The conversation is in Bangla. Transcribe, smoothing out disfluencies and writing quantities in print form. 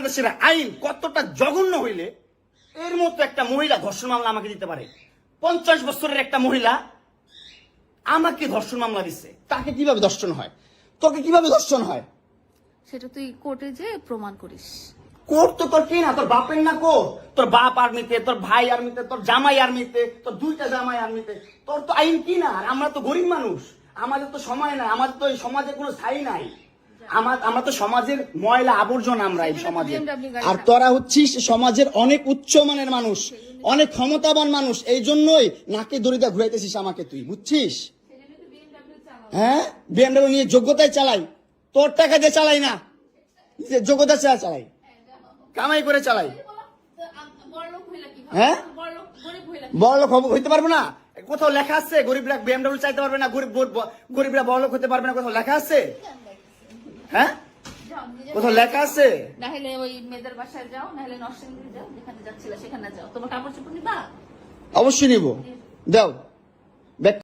বাংলাদেশের আইন কতটা জঘন্য হইলে এর মতো একটা মহিলা ধর্ষণ মামলা আমাকে দিতে পারে? 50 বছরের একটা মহিলা আমাকে ধর্ষণ মামলা দিচ্ছে। তাকে কিভাবে ধর্ষণ হয়? তোকে কিভাবে ধর্ষণ হয়? সেটা তুই কোর্টে যে প্রমাণ করিস। কোর্ট তো তোর কি না, তোর বাপের না কোর্ট? তোর বাপ আর্মিতে, তোর ভাই আর্মিতে, তোর জামাই আর্মিতে, তোর 2টা জামাই আর্মিতে। তোর তো আইন কি না? আর আমরা তো গরিব মানুষ, আমাদের তো সময় নাই, আমাদের তো এই সমাজে কোনো ছাই নাই। আমরা তো সমাজের ময়লা আবর্জনা, আমরা এই সমাজে। আর তোরা হচ্ছিস সমাজের অনেক উচ্চমানের মানুষ, অনেক ক্ষমতাবান মানুষ, এই জন্যই নাকে দড়িটা ঘুরাইতেছিস আমাকে, তুই বুঝছিস? হ্যাঁ, বিএমডব্লিউ নিয়ে যোগ্যতায় চালাই, তোর টাকা দিয়ে চালাই না, যে যোগ্যতা চালাই, কামাই করে চালাই। হ্যাঁ, বড়লোক হইতে পারবো না? কোথাও লেখা আছে গরিবরা বিএমডব্লিউ চাইতে পারবে না, গরিবরা বড়লোক হতে পারবে না? কোথাও লেখা আছে? হ্যাঁ, কোথাও লেখা আছে? নাহলে ওই মেয়েদের বাসায় যাও, নাহলে নরসিংদী যাও, যেখানে যাচ্ছিল সেখানে যাও। তোমার কাপড় চোপড় নিবা? অবশ্যই নিবো, দাও।